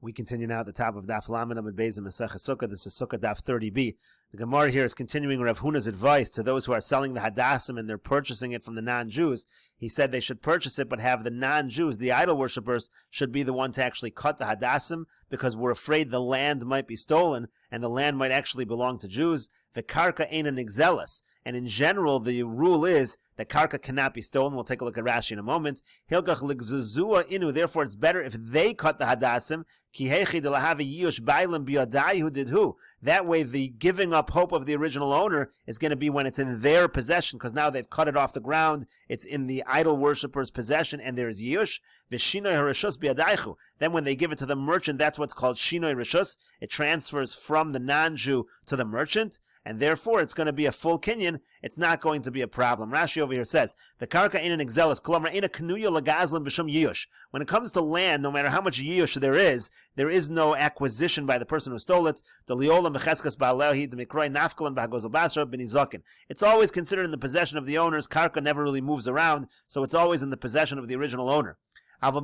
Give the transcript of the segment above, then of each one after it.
We continue now at the top of Daf Lamed Amud Beis in Meseches Sukkah. This is Sukkah Daf 30b. The Gemara here is continuing Rav Huna's advice to those who are selling the Hadassim and they're purchasing it from the non-Jews. He said they should purchase it, but have the non-Jews, the idol worshippers, should be the one to actually cut the Hadassim, because we're afraid the land might be stolen and the land might actually belong to Jews. The karka ain't an exelis. And in general, the rule is that karka cannot be stolen. We'll take a look at Rashi in a moment. Hilkach ligzuzua inu. Therefore, it's better if they cut the hadassim. Ki hechi de lahavi yush bailim biyadai who did who. That way, the giving up hope of the original owner is going to be when it's in their possession, because now they've cut it off the ground. It's in the idol worshipper's possession, and there is yush. Vishinoi harishus biyadaichu. Then when they give it to the merchant, that's what's called shinoi rishus. It transfers from the non-Jew to the merchant, and therefore it's going to be a full kinyan. It's not going to be a problem. Rashi over here says, the karka ain't an exelis, kolomar ain't a kanuya lagazlim b'shum yiyush. When it comes to land, no matter how much yiyush there is no acquisition by the person who stole it. The liolam b'cheskas ba'alehi, the mikroi nafkalan b'hagozel basra b'nizokin. It's always considered in the possession of the owners. Karka never really moves around, so it's always in the possession of the original owner. But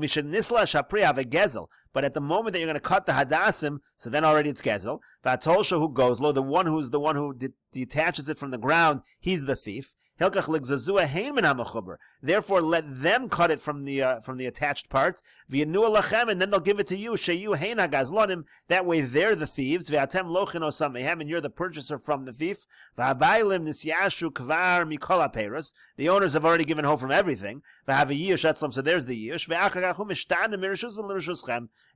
at the moment that you're going to cut the hadassim, so then already it's gezel. V'atolsha who goes lo, the one who detaches it from the ground, he's the thief. Hilkach ligzazua hein min hamachuber. Therefore, let them cut it from the attached parts. V'yanua lachem, and then they'll give it to you. Sheyu hein hagazlonim. That way, they're the thieves. V'atem lochin osamehem, and you're the purchaser from the thief. V'abaylim nisyashu kvar mikol haperos. The owners have already given hope from everything. V'haviyush etzlam, so there's the yush.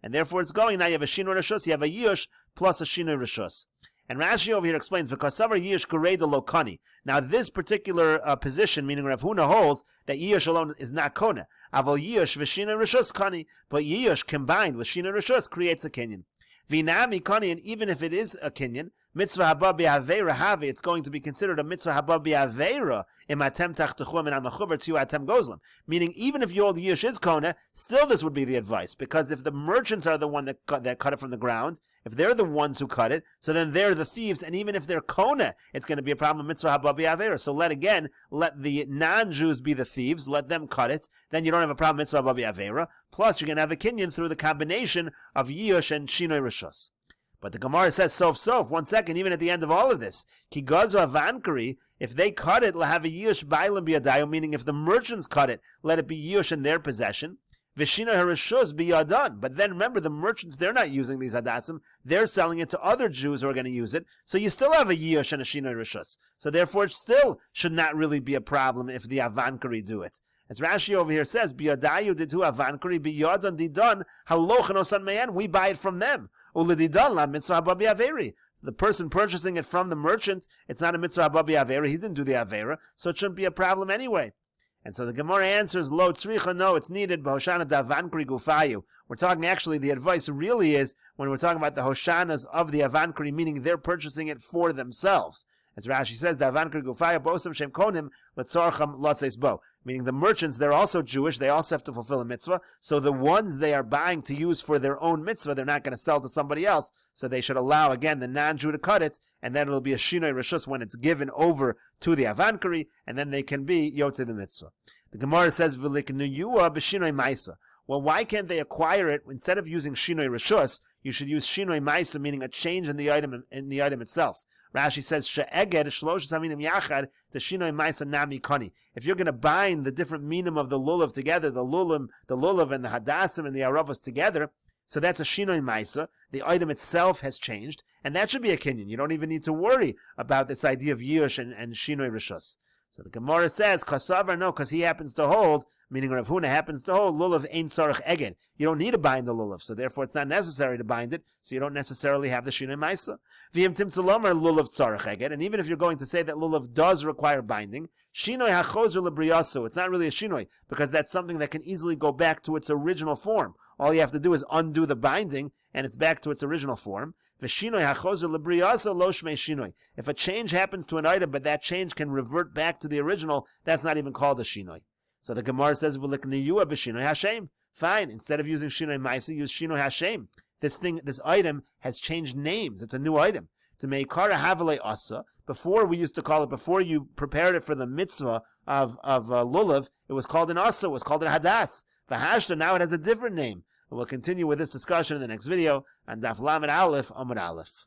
And therefore it's going, now you have a shinoi rishus, you have a yush plus a shinoi rishus. And Rashi over here explains, v'kasavar yush kurei de lo kani. Now this particular position, meaning Rav Huna holds that yush alone is not kona. Aval yush v'shinoi rishus kani. But yush combined with shinoi rishus creates a kinyan. V'nami kani, and even if it is a kinyan, mitzvah haba b'aveira have, it's going to be considered a mitzvah haba b'aveira im atem tachtuchum and amachuber to atem gozlam. Meaning, even if your yush is kona, still this would be the advice, because if the merchants are the one that cut it from the ground, if they're the ones who cut it, so then they're the thieves, and even if they're kona, it's going to be a problem mitzvah haba b'aveira. So let the non-Jews be the thieves, let them cut it, then you don't have a problem mitzvah haba b'aveira. Plus, you're going to have a kinyan through the combination of yush and shinoi rishus. But the Gemara says, sof, 1 second, even at the end of all of this, ki gazu avankari, if they cut it, have a yush bailim biyadayu, meaning if the merchants cut it, let it be yush in their possession. V'shina harishus biyadan. But then remember, the merchants, they're not using these hadassim, they're selling it to other Jews who are going to use it, so you still have a yush and a shina rishus. So therefore, it still should not really be a problem if the avankari do it. As Rashi over here says, biyadayu didu avankari biyadan didan halochan osan meyan, we buy it from them. Ulididan la mitzvah haba b'averi. The person purchasing it from the merchant, it's not a mitzvah haba b'averi, he didn't do the avera, so it shouldn't be a problem anyway. And so the Gemara answers, lo tzricha, no, it's needed, b'hoshana davankri gufayu. We're talking, actually, the advice really is when we're talking about the hoshanas of the avankri, meaning they're purchasing it for themselves. As Rashi says, davankri gufayu bosam shem konim letzorcham lotzeis bo. Meaning the merchants, they're also Jewish, they also have to fulfill a mitzvah, so the ones they are buying to use for their own mitzvah, they're not going to sell to somebody else, so they should allow, again, the non-Jew to cut it, and then it'll be a shinoi rishus when it's given over to the avankari, and then they can be yotze the mitzvah. The Gemara says, v'liknuyua b'shinoi maisa. Well, why can't they acquire it? Instead of using shinoi rishus, you should use shinoi maisa, meaning a change in the item itself. Rashi says, she'eged shlosh haminim yachad to shinoi maisa nami kani. If you're going to bind the different minim of the lulav together, the lulav and the hadassim and the aravos together, so that's a shinoi maisa. The item itself has changed, and that should be a kinyan. You don't even need to worry about this idea of yush and shinoi rishus. So the Gemara says, kasavar, no, because he happens to hold, meaning Rav Huna happens to hold, lulav ein tzarech eged. You don't need to bind the lulav, so therefore it's not necessary to bind it, so you don't necessarily have the shinoi maisa. V'im timtzalomar lulav tzarech eged, and even if you're going to say that lulav does require binding, shinoi hachozer lebriyasu, it's not really a shinoi, because that's something that can easily go back to its original form. All you have to do is undo the binding, and it's back to its original form. V'shinoi hachozer lebriyasu lo shmei shinoi. If a change happens to an item, but that change can revert back to the original, that's not even called a shinoi. So the Gemara says, "V'likniyua b'shinoi hashem." Fine. Instead of using shinoi ma'isa, use shinoi hashem. This item has changed names. It's a new item. To meikara havale asa. Before we used to call it, before you prepared it for the mitzvah of lulav, it was called an asa. It was called an hadas. The hashda, now it has a different name. And we'll continue with this discussion in the next video on Daf Lamed Aleph Amud Aleph.